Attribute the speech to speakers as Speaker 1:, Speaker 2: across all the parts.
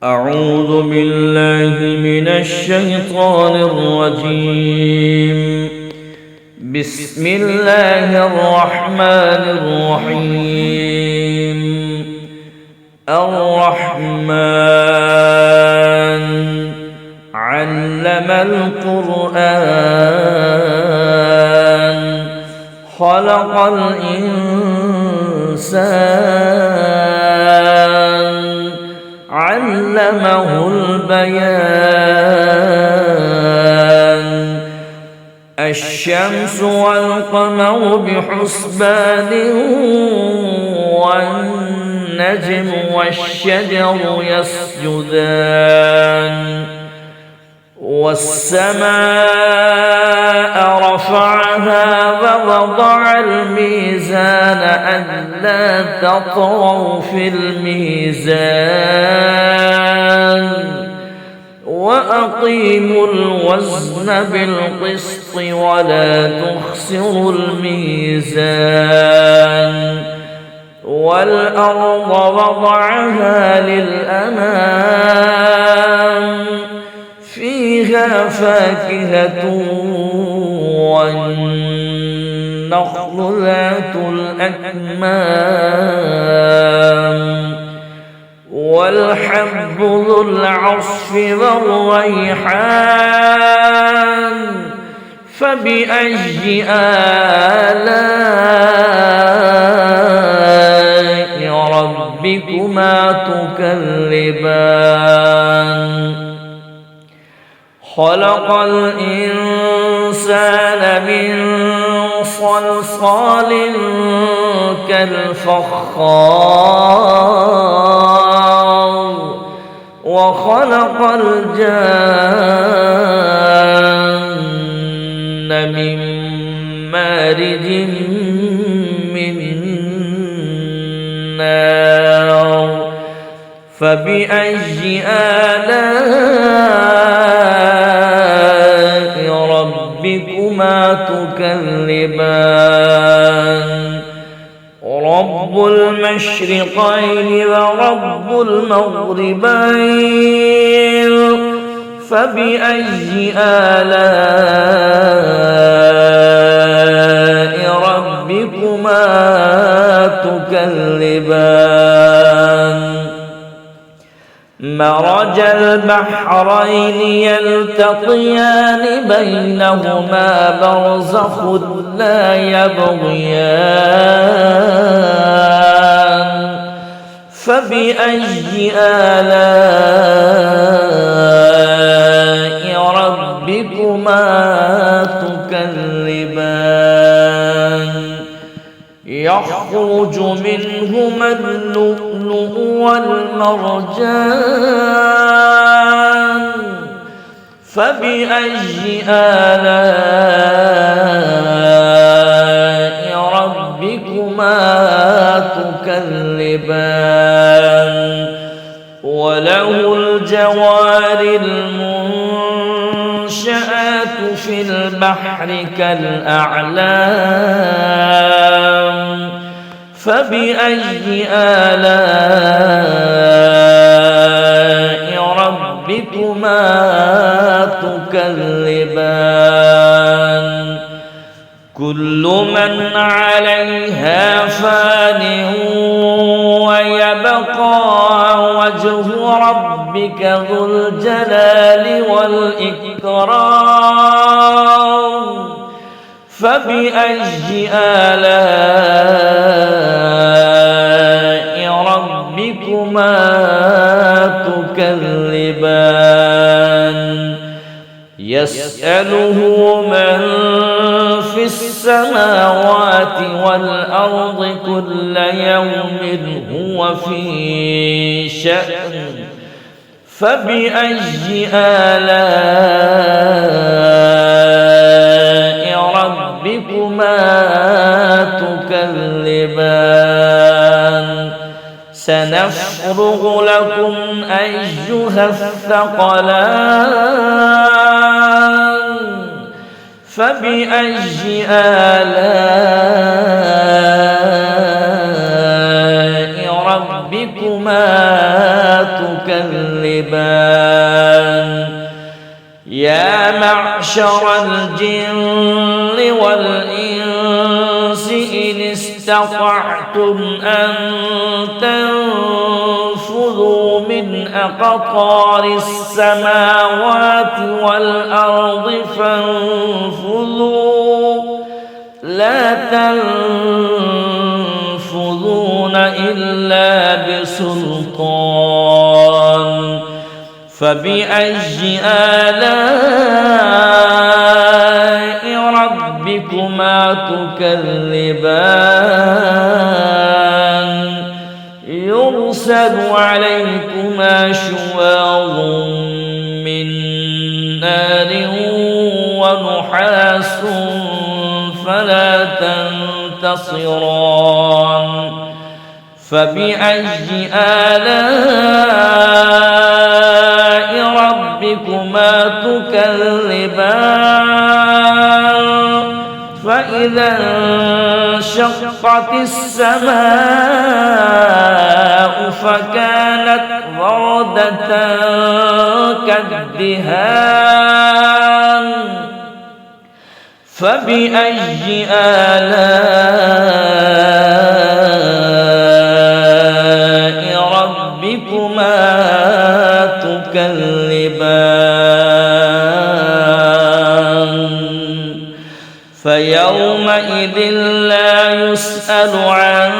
Speaker 1: أعوذ بالله من الشيطان الرجيم. بسم الله الرحمن الرحيم. الرحمن علم القرآن خلق الإنسان علمه البيان. الشمس والقمر بحسبان والنجم والشجر يسجدان. والسماء رفعها ووضع الميزان ألا تطغوا في الميزان وأقيموا الوزن بالقسط ولا تخسروا الميزان. والأرض وضعها للأنام فيها فاكهة والنخل ذات الأكمام والحب ذو العصف والريحان. فبأي آلاء ربكما تكذبان. خلق الإنسان من صلصال كالفخار وخلق الجان من مارج من نار. فبأي آلاء ربكما تكذبان. رب المشرقين ورب المغربين. فبأي آلاء ربكما تكذبان. مرج البحرين يلتقيان بينهما برزخ لا يبغيان. فبأي آلاء ربكما تكذبان. يخرج منهما اللؤلؤ والمرجان. فبأي آلاء ربكما تكذبان. وله الجوار المنشآت في البحر كالأعلام. فبأي آلاء ربكما تكذبان. كل من عليها فان ويبقى وجه ربك ذو الجلال والإكرام. فبأي آلاء ربكما تكذبان. يسأله من في السماوات والأرض كل يوم هو في شأن. فبأي آلاء ربكما تكذبان. سنفرغ لكم أيها الثقلان. فبأي آلاء ربكما تكذبان. تكذبان يا معشر الجن والإنس إن استطعتم أن تنفذوا من أقطار السماوات والأرض فانفذوا لا تنفذون إلا بسلطان فبأي آلاء ربكما تكذبان يرسل عليكما شواظ من نار ونحاس فلا تنتصران فبأي آلاء ربكما تكذبان فإذا انشقت السماء فكانت وردة كالدهان فبأي آلاء ربكما تكذبان فيومئذ لا يسأل عن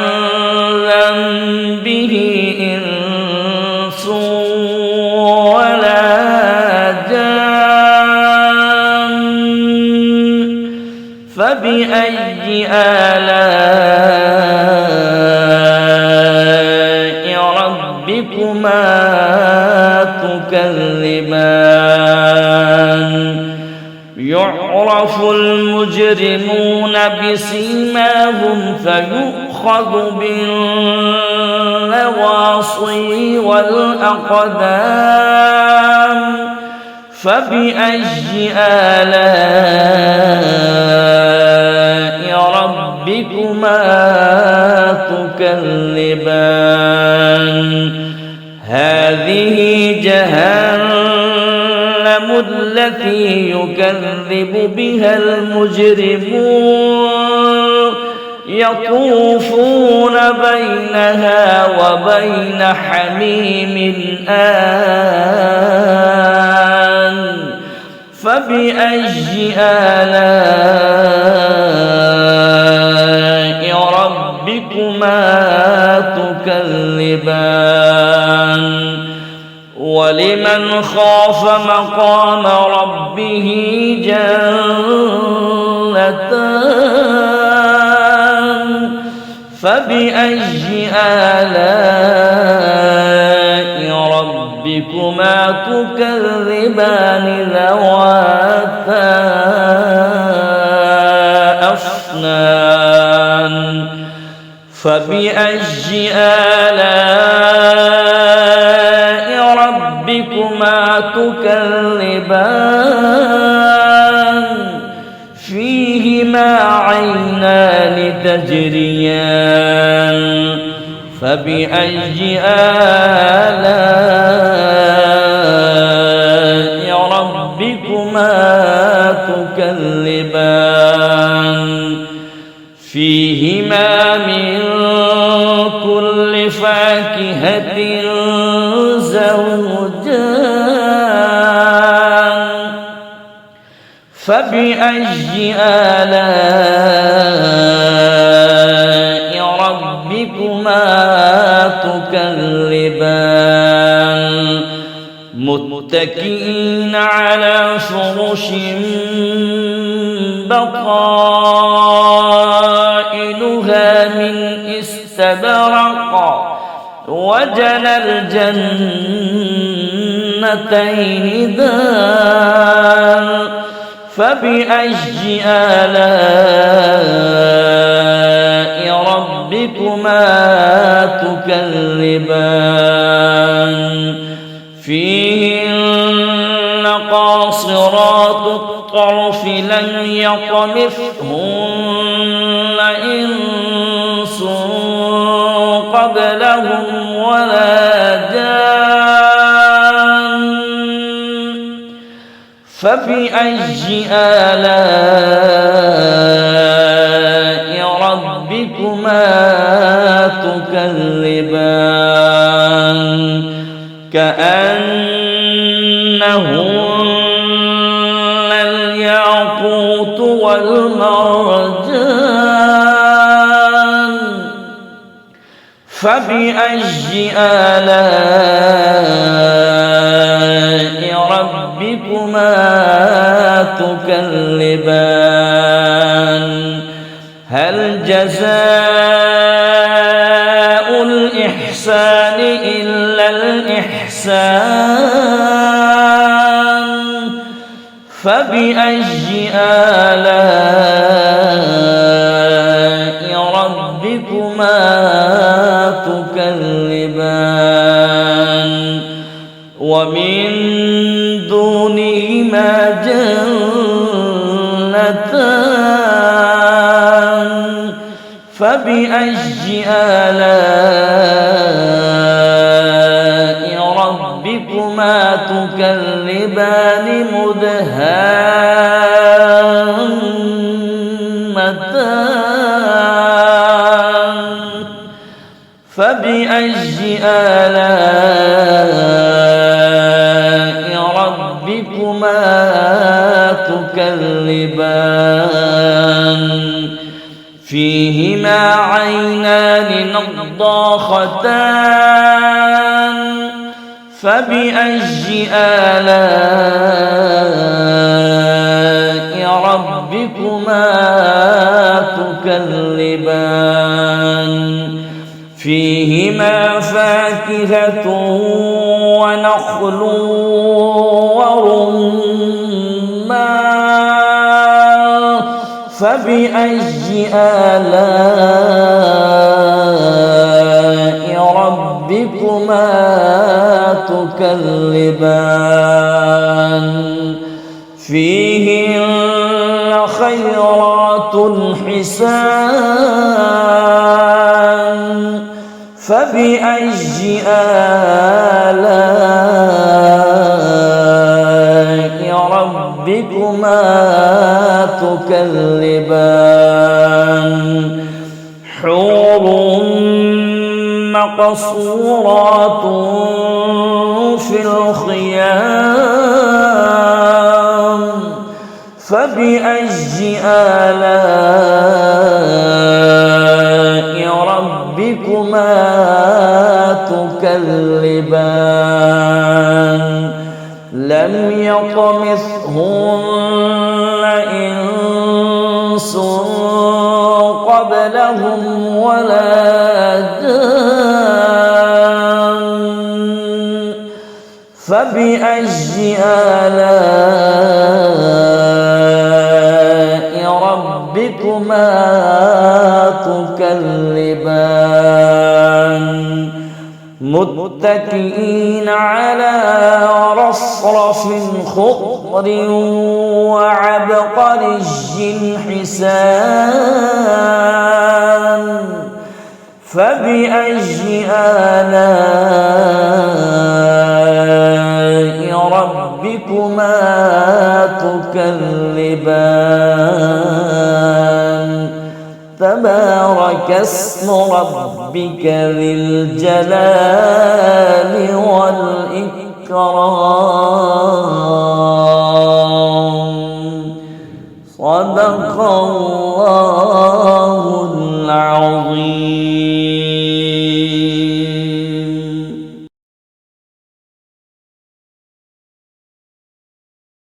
Speaker 1: ذنبه إنس ولا جان فبأي آلاء ربكما تكذبان يعرف المجرمون بسيماهم فيؤخذ بالنواصي والأقدام فبأي آلاء ربكما تكذبان هذه جهنم التي يكذب بها المجرمون يطوفون بينها وبين حميم آن فبأي آلاء ربكما تكذبان ولمن خاف مقام ربه جنتان فبأي آلاء ربكما تكذبان ذواتا أفنان فبأي آلاء ربكما تكذبان فيهما عينان تجريان فبأي آلاء ربكما تكذبان فيهما من كل فاكهة زوجان فبأي آلاء ربكما تكذبان متكئين على فرش بطائنها من استبرق وجنى الجنتين دان فبأي آلاء ربكما تكذبان فيهن قاصرات الطرف لم يطمثهن إنس قبلهم ولا جان فبأي آلاء ربكما تكذبان كأنهن الياقوت والمرجان فبأي آلاء ربكما تكذبان هل جزاء الإحسان إلا الإحسان فبأي آلاء ربكما تكذبان ومن دونهما جنتان فبأي آلاء ربكما تكذبان مدهامتان فبأي آلاء ربكما تكذبان فيهما عينان نضاختان فبأي آلاء ربكما تكذبان فيهما فاكهة ونخل ورمان فبأي آلاء ربكما تكذبان فيهن خيرات حسان فبأي آلاء ربكما تكذبان حور مقصورات في الخيام فبأي آلاء ربكما تكذبان لم يطمثهن إنس قبلهم ولا جان فبأي آلاء ربكما تكذبان متكئين على رصرف خضر وعبقري حسان فبأي آلاء ربكما تكذبان تبارك اسم ربك ذي الجلال والإكرام صدق الله العظيم.